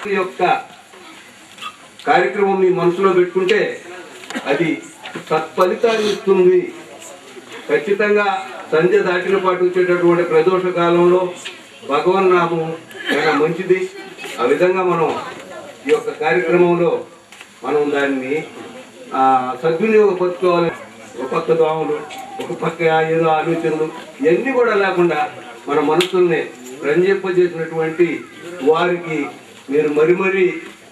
యొక్క కార్యక్రమం మీ మనసులో పెట్టుకుంటే అది సత్ఫలితాన్ని ఇస్తుంది. ఖచ్చితంగా సంధ్య దాటిన పాటు వచ్చేటటువంటి ప్రదోష కాలంలో భగవన్నామం చాలా మంచిది. ఆ విధంగా మనం ఈ యొక్క కార్యక్రమంలో మనం దాన్ని సద్వినియోగపరుచుకోవాలి. ఒక పక్క దోమలు, ఒక పక్క ఏదో ఆలోచనలు ఇవన్నీ కూడా లేకుండా మన మనసుల్ని రంజింపజేసినటువంటి వారికి మీరు మరి మరీ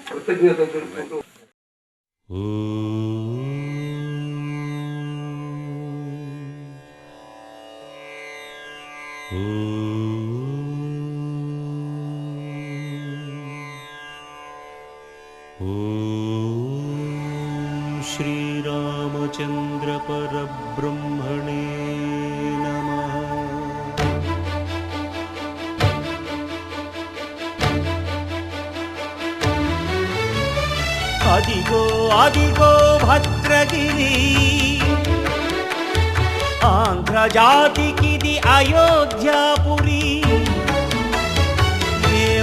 కృతజ్ఞత తెలుపుకుంటూ श्रीरामचंद्र परब्रह्मणे नमः। अदिगो अदिगो भद्रगिरि आंध्र जातिकिदि अयोध्यापुरी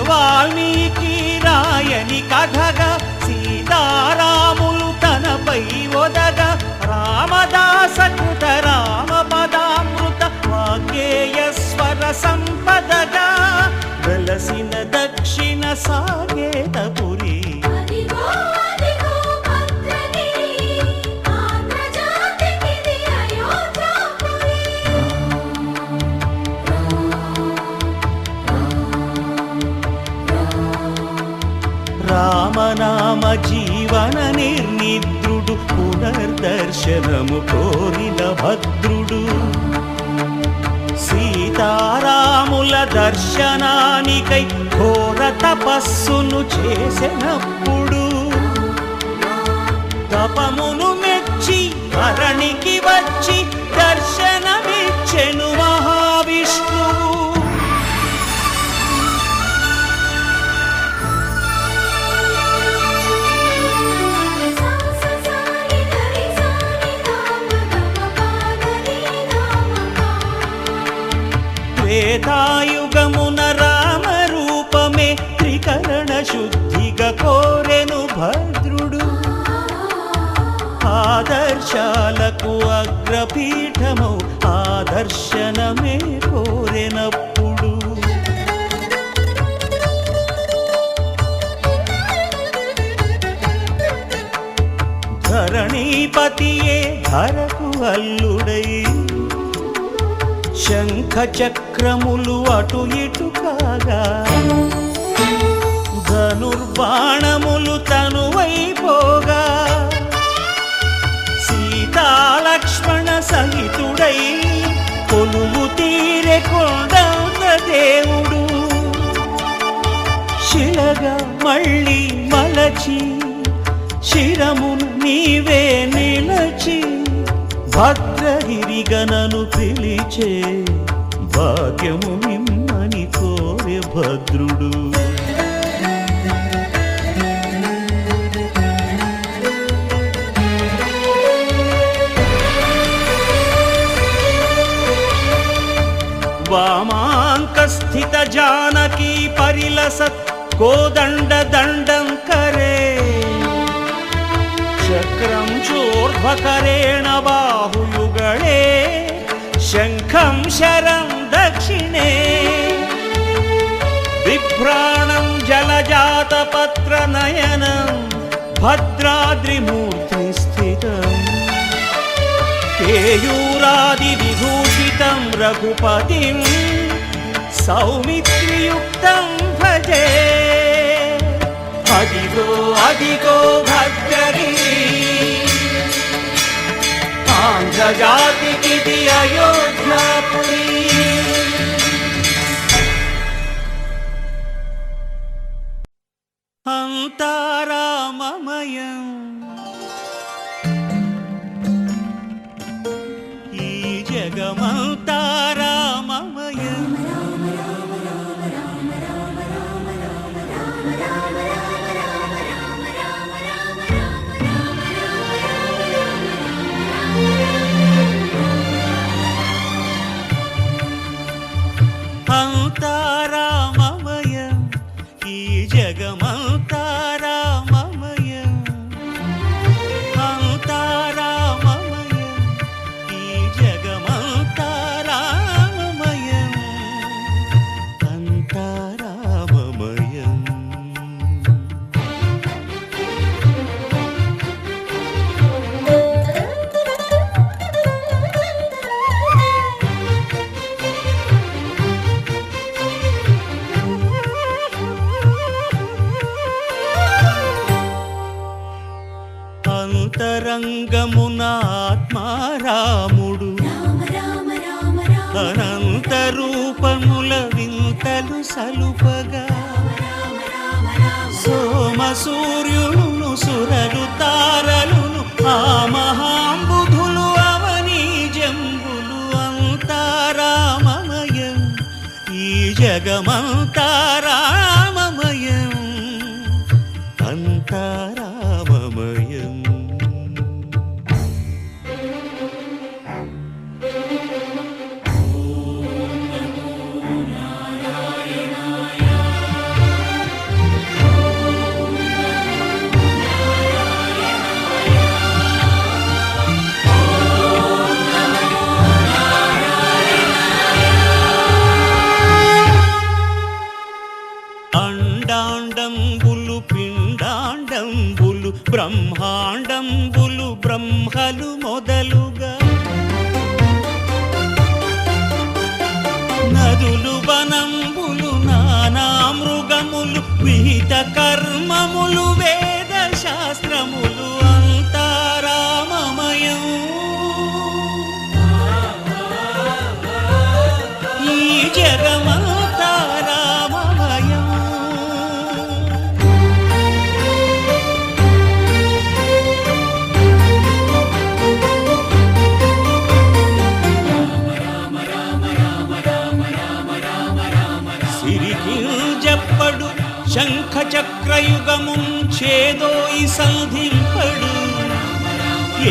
वाल्मीकि रायनि कथगा सीतारामुलु तनपै ओदग रामदास कृत रामपदामृत वाग्गेयस्वर संपदगा वेलसिन दक्षिण सागेतपुरी రామనామ జీవన నిర్నిద్రుడు పునర్దర్శనము కోరిన భద్రుడు సీతారాముల దర్శనానికై ఘోర తపస్సును చేసినప్పుడు తపమును మెచ్చి ధరణికి వచ్చి దర్శనమిచ్చెను మహావిష్ణువు. త్రేతాయుగమున రామ రూపమే త్రికరణ శుద్ధిగా కోరెను భద్రుడు. ఆదర్శాలకు అగ్రపీఠమౌ ఆదర్శనమే కోరెనప్పుడు ధరణీపతియే ధరకు అల్లుడై శంఖ చక్రములు అటు ఇటు కాగా ధనుర్బాణములు తనువైపోగా సీతాలక్ష్మణ సహితుడై కొలువు తీరె కొండంత దేవుడు శిలగా మళ్ళీ మలచి శిరమును నీవే నిలచి భద్రగిరిగనను పిలిచే భాగ్యము మిమ్మని కోరె భద్రుడు. వామాంక స్థిత జానకీ పరిలసత్ కోదండ దండం కరే చక్రం చోర్ధ్వకరేణ బాహుయుగళే శంఖం శరం దక్షిణే బిభ్రాణం జలజాతపత్ర నయనం భద్రాద్రిమూర్తి స్థితం కేయూరాది విభూషితం రఘుపతిం సౌమిత్రియుక్తం భజే. అదిగో అదిగో భద్రగిరి ఆంధ్ర జాతికిది అయోధ్యాపురి. అంతా రామమయం ఈ జగమంతా రామమయం. అంతా రామమయం ఈ జగ జగమంతా రామమయం అంతా రామమయం ఈ జగమంతా రామమయం అంతా రామమయం అంతరంగమున ఆత్మారాముడు అనంత రూపముల వింతలు సలుపగా సోమ సూర్యులను సురలు తారలును ఆ మహాంబుధులు అవని జంబులు అంతారామమయం ఈ జగమంతా రామమయం అంతారామమయం అండాండంబులు పిండాండంబులు బ్రహ్మాండంబులు బ్రహ్మలు మొదలుగా నదులు వనంబులు నానా మృగములు విహిత కర్మములు వేద శాస్త్రములు అంతారామమయం ఈ జగమంతా రామమయం సిరికింజప్పడు శంఖ చక్రయుగముంచేదోయి సంధింపడు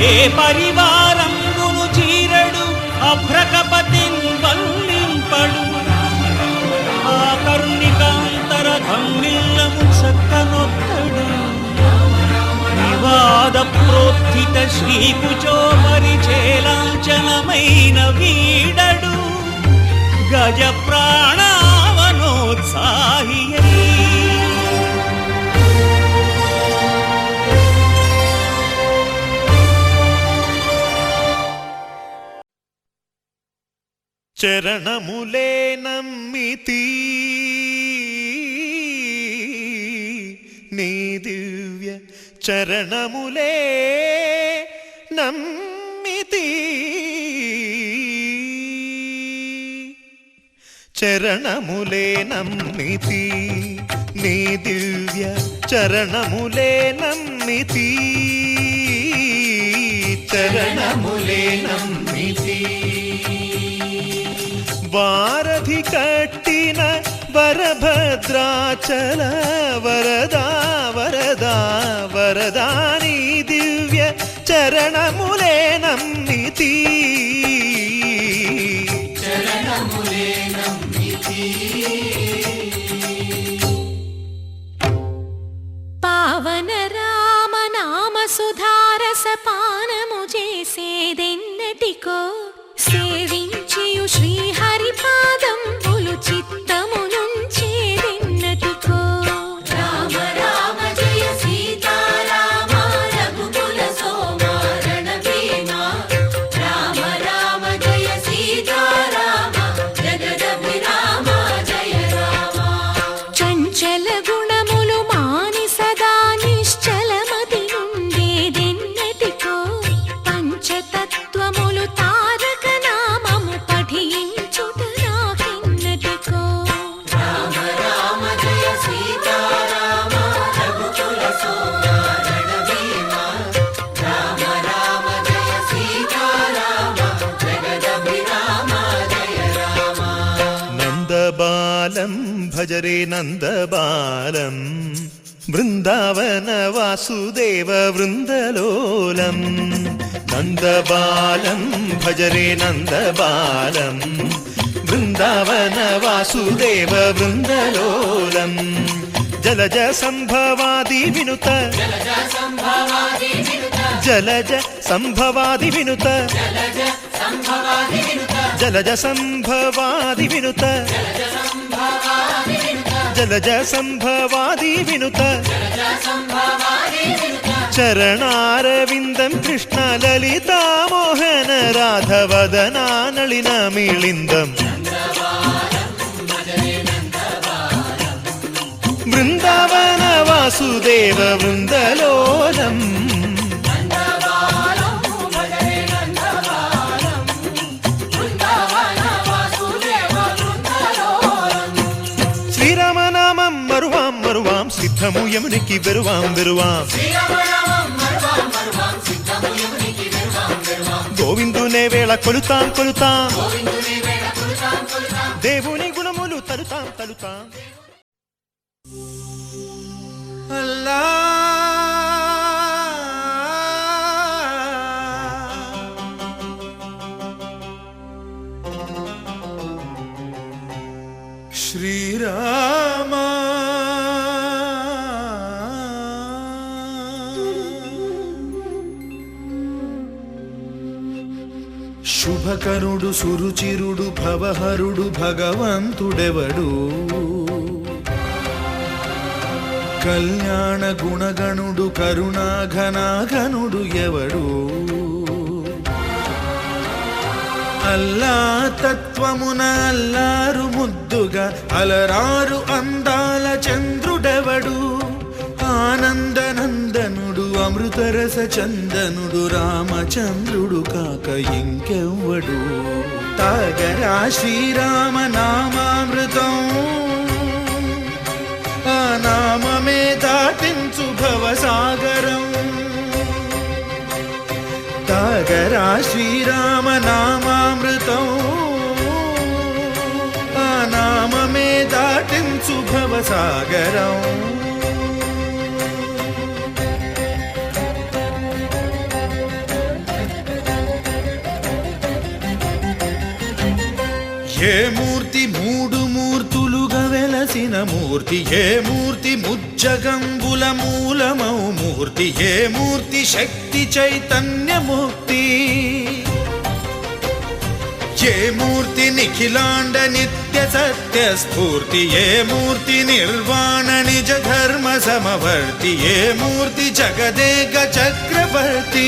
ఏ పరివారంబును చీరడు అభ్రకపతిన్ వల్లింపడు ఆ కరుణికాంతర ధమ్మిల్లము చక్కనొక్కడు వివాద ప్రోత్థిత శ్రీకుచో పరిచేలాంఛనమైన వీడడు గజ ప్రాణావనోత్సాహియై చరణములే నమ్మితి నీ దివ్య చరణములే నమ్మితి చరణములే నమ్మితి నీ దివ్య చరణములే నమ్మితి చరణములే నమ్మితి వారధి కట్టిన వరభద్రాచల వరదా వరదా వరదాని దివ్య చరణములే నమ్మితి చరణములే నమ్మితి పావన రామ నామ సుధారస పానము చేసేదెన్నటికో సేవించియు శ్రీహరి పాదంబులు చిత్తమునుంచేదెన్నటికో రామ రామ జయ సీతారామ రఘుకుల సోమ రణభీమ రామ రామ జయ సీతారామ జగదభిరామ జయ రామ చంచల గుణములు మాని సదా నిశ్చలమతి నుండేదెన్నటికో పంచతత్వములు తారక నామము పఠించుట నాకెన్నటికో రామ రామ జయ సీతారామ రఘుకుల సోమ రణభీమ రామ రామ జయ సీతారామ జగదభిరామ జయ రామ నందబాలం భజరే నందబాలం బృందావన వాసుదేవ వృందలోలం నందబాలం భజరే నందబాలం బృందావన వాసుదేవ వృందలోలం జలజ సంభవాది వినుత జలజ సంభవాది వినుత జలజ సంభవాది వినుత జలజ సంభవాది వినుత చరణారవిందం కృష్ణ లలితా మోహన రాధవదనా నళిన మిళిందం బృందావన వాసుదేవ వృందలోలం శ్రీరామనామం మరువాం మరువాం సిద్ధము యమునికి వెరువాం వెరువాం గోవిందునే వేళ కొలుతాం కొలుతాం దేవుని గుణములు తలుతాం తలుతాం అల్లా శ్రీరామ శుభకరుడు సురుచిరుడు భవహరుడు భగవంతుడెవడు కళ్యాణ గుణగణుడు కరుణాఘనాఘనుడు ఎవడు అల్లా తత్వమున అల్లారు ముద్దుగా అలరారు అందాల చంద్రుడెవడు ఆనందనందనుడు అమృతరస చందనుడు రామచంద్రుడు కాక ఇంకెవ్వడు తాగరా శ్రీరామ నామామృతం ఆ నామమే దాటించు భవసాగరం తాగరా శ్రీరామ నామామృతం ఆ నామమే దాటించు భవసాగరం ఏ మూర్తి మూడు మూర్తులుగా వెలసిన మూర్తి ఏ మూర్తి ముజ్జగంబుల మూలమౌ మూర్తి ఏ మూర్తి శక్తి చైతన్యముక్తి ఏ మూర్తి నిఖిలాండ నిత్య సత్య స్ఫూర్తి ఏ మూర్తి నిర్వాణ నిజ ధర్మ సమవర్తి ఏ మూర్తి జగదేక చక్రవర్తి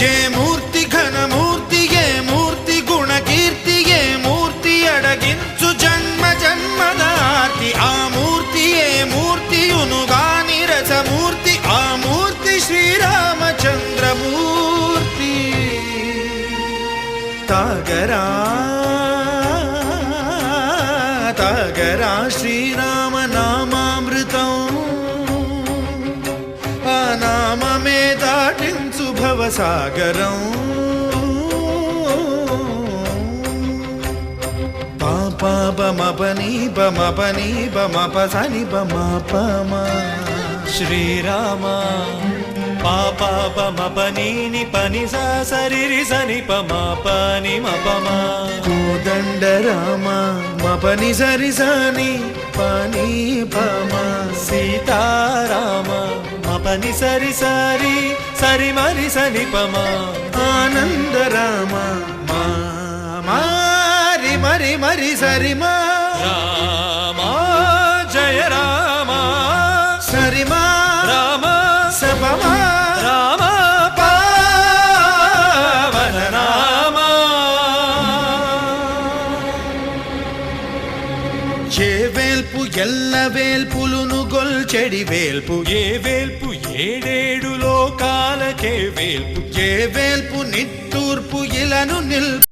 ఏ మూర్తి ఘనమూర్తి ఏ మూర్తి గుణకీర్తి ఏ మూర్తి అడగించు జన్మ జన్మదార్తి ఆ మూర్తి ఏ మూర్తియునుగాని రసమూర్తి ఆ మూర్తి శ్రీరామచంద్రమూర్తి తాగరా తాగరా శ్రీరామ నామామృతం ఆ నామమే దాటించు భవసాగరం పాపమపని బమపని బమపసని బమపమ శ్రీరామ పాపమపని పని సరి సని పని మపమ కోదండ రామ మపని సరి సని పని పమ సీతారామ మపని సరి సరి సరి మరి సని పమ ఆనంద రామ మారి మరి మరి సరి మా రామ జయ రామ సరిమా రామ సపమా రామ పావన నామ ఏ వేల్పు ఎల్ల వేల్పులును గొల్చెడి వేల్పు ఏ వేల్పు ఏడేడు లోకాలకే వేల్పు ఏ వేల్పు నిట్టూర్పు ఇలను నిల్పు